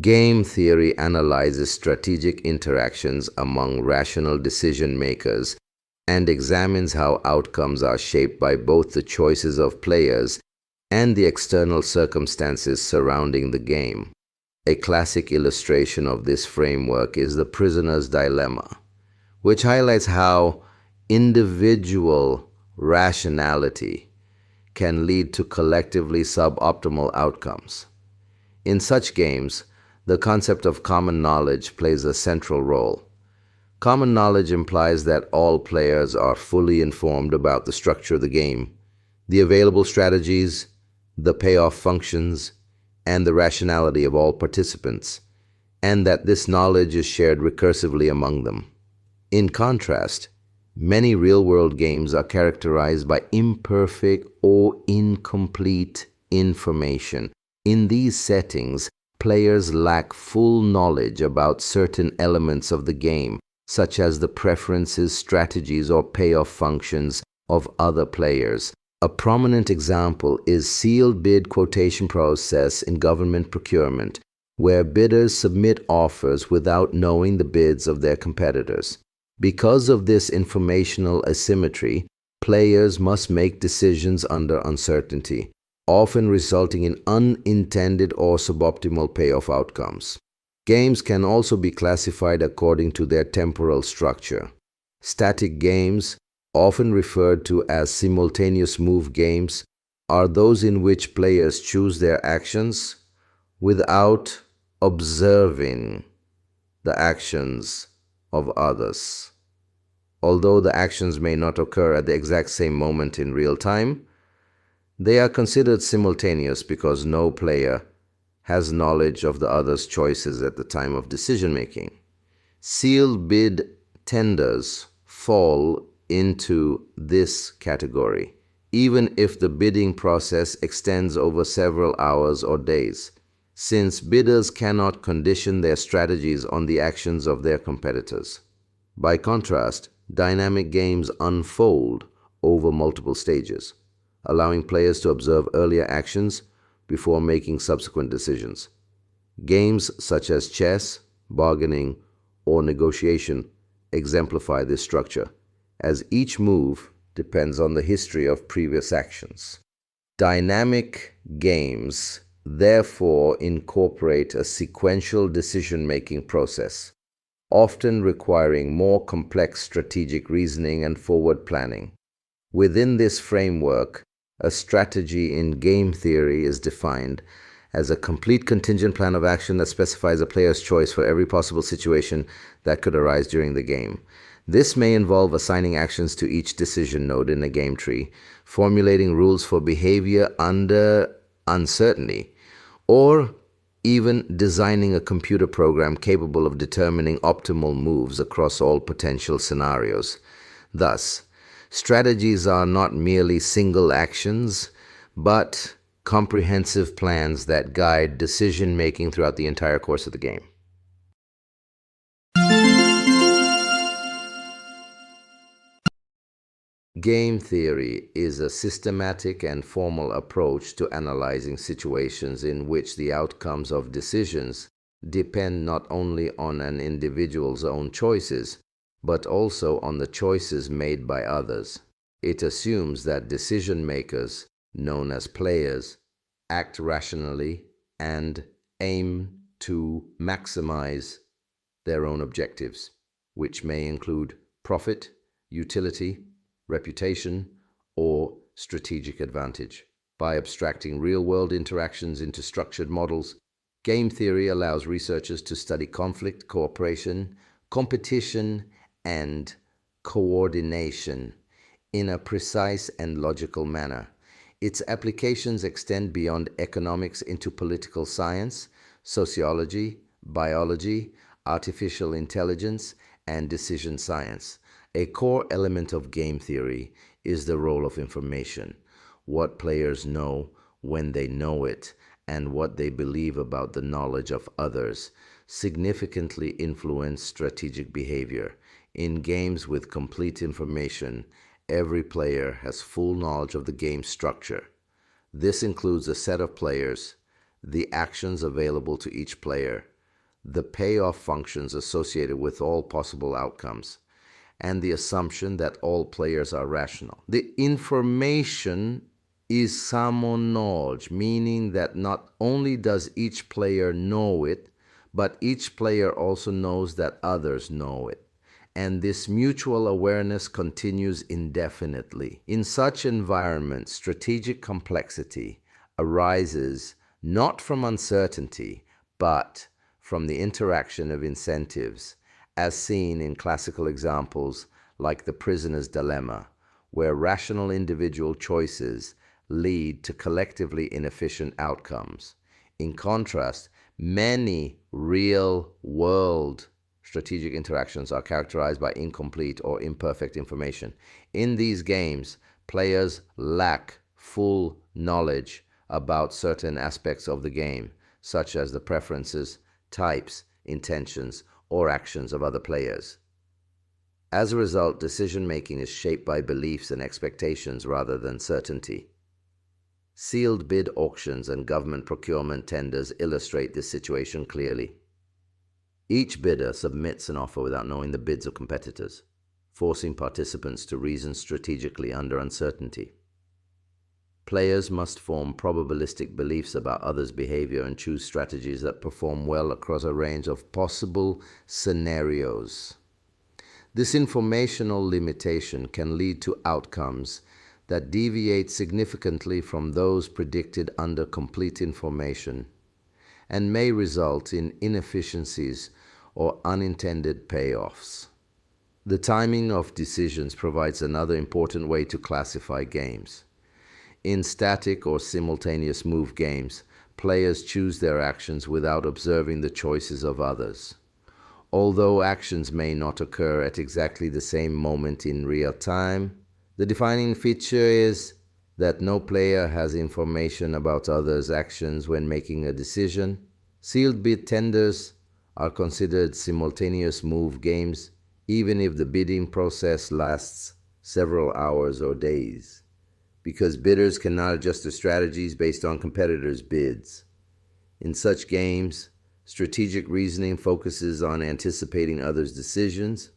Game theory analyzes strategic interactions among rational decision makers and examines how outcomes are shaped by both the choices of players and the external circumstances surrounding the game. A classic illustration of this framework is the prisoner's dilemma, which highlights how individual rationality can lead to collectively suboptimal outcomes. In such games, the concept of common knowledge plays a central role. Common knowledge implies that all players are fully informed about the structure of the game, the available strategies, the payoff functions, and the rationality of all participants, and that this knowledge is shared recursively among them. In contrast, many real-world games are characterized by imperfect or incomplete information. In these settings, players lack full knowledge about certain elements of the game, such as the preferences, strategies, or payoff functions of other players. A prominent example is sealed bid quotation process in government procurement, where bidders submit offers without knowing the bids of their competitors. Because of this informational asymmetry, players must make decisions under uncertainty, often resulting in unintended or suboptimal payoff outcomes. Games can also be classified according to their temporal structure. Static games, often referred to as simultaneous move games, are those in which players choose their actions without observing the actions of others. Although the actions may not occur at the exact same moment in real time, they are considered simultaneous because no player has knowledge of the other's choices at the time of decision-making. Sealed bid tenders fall into this category, even if the bidding process extends over several hours or days, since bidders cannot condition their strategies on the actions of their competitors. By contrast, dynamic games unfold over multiple stages, allowing players to observe earlier actions before making subsequent decisions. Games such as chess, bargaining, or negotiation exemplify this structure, as each move depends on the history of previous actions. Dynamic games therefore incorporate a sequential decision-making process, often requiring more complex strategic reasoning and forward planning. Within this framework, a strategy in game theory is defined as a complete contingent plan of action that specifies a player's choice for every possible situation that could arise during the game. This may involve assigning actions to each decision node in a game tree, formulating rules for behavior under uncertainty, or even designing a computer program capable of determining optimal moves across all potential scenarios. Thus, strategies are not merely single actions, but comprehensive plans that guide decision-making throughout the entire course of the game. Game theory is a systematic and formal approach to analyzing situations in which the outcomes of decisions depend not only on an individual's own choices, but also on the choices made by others. It assumes that decision makers, known as players, act rationally and aim to maximize their own objectives, which may include profit, utility, reputation, or strategic advantage. By abstracting real-world interactions into structured models, game theory allows researchers to study conflict, cooperation, competition, and coordination in a precise and logical manner. Its applications extend beyond economics into political science, sociology, biology, artificial intelligence, and decision science. A core element of game theory is the role of information. What players know, when they know it, and what they believe about the knowledge of others significantly influence strategic behavior. In games with complete information, every player has full knowledge of the game's structure. This includes a set of players, the actions available to each player, the payoff functions associated with all possible outcomes, and the assumption that all players are rational. The information is samo knowledge, meaning that not only does each player know it, but each player also knows that others know it. And this mutual awareness continues indefinitely. In such environments, strategic complexity arises not from uncertainty, but from the interaction of incentives, as seen in classical examples like the prisoner's dilemma, where rational individual choices lead to collectively inefficient outcomes. In contrast, many real-world strategic interactions are characterized by incomplete or imperfect information. In these games, players lack full knowledge about certain aspects of the game, such as the preferences, types, intentions, or actions of other players. As a result, decision-making is shaped by beliefs and expectations rather than certainty. Sealed bid auctions and government procurement tenders illustrate this situation clearly. Each bidder submits an offer without knowing the bids of competitors, forcing participants to reason strategically under uncertainty. Players must form probabilistic beliefs about others' behavior and choose strategies that perform well across a range of possible scenarios. This informational limitation can lead to outcomes that deviate significantly from those predicted under complete information, and may result in inefficiencies or unintended payoffs. The timing of decisions provides another important way to classify games. In static or simultaneous move games, players choose their actions without observing the choices of others. Although actions may not occur at exactly the same moment in real time, the defining feature is that no player has information about others' actions when making a decision. Sealed bid tenders are considered simultaneous move games, even if the bidding process lasts several hours or days, because bidders cannot adjust their strategies based on competitors' bids. In such games, strategic reasoning focuses on anticipating others' decisions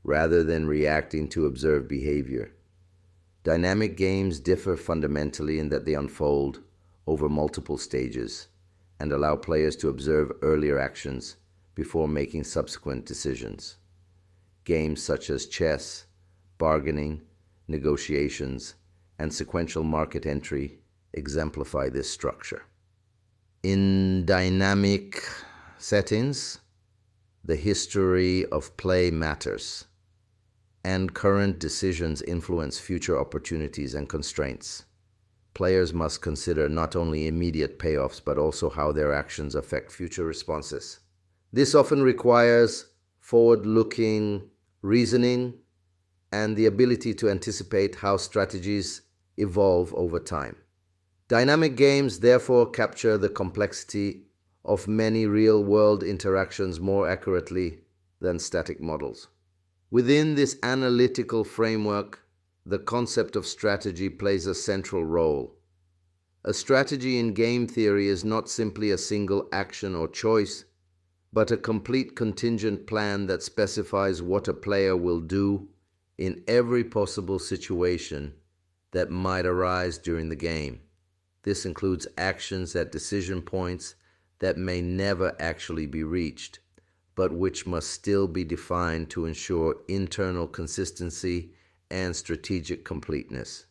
rather than reacting to observed behavior. Dynamic games differ fundamentally in that they unfold over multiple stages and allow players to observe earlier actions before making subsequent decisions. Games such as chess, bargaining, negotiations, and sequential market entry exemplify this structure. In dynamic settings, the history of play matters, and current decisions influence future opportunities and constraints. Players must consider not only immediate payoffs, but also how their actions affect future responses. This often requires forward-looking reasoning and the ability to anticipate how strategies evolve over time. Dynamic games therefore capture the complexity of many real-world interactions more accurately than static models. Within this analytical framework, the concept of strategy plays a central role. A strategy in game theory is not simply a single action or choice, but a complete contingent plan that specifies what a player will do in every possible situation that might arise during the game. This includes actions at decision points that may never actually be reached, but which must still be defined to ensure internal consistency and strategic completeness.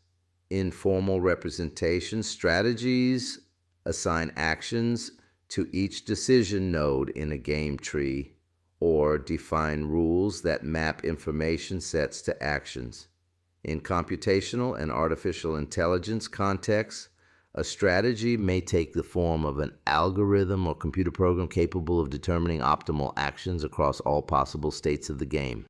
In formal representation, strategies assign actions to each decision node in a game tree or define rules that map information sets to actions. In computational and artificial intelligence contexts, a strategy may take the form of an algorithm or computer program capable of determining optimal actions across all possible states of the game.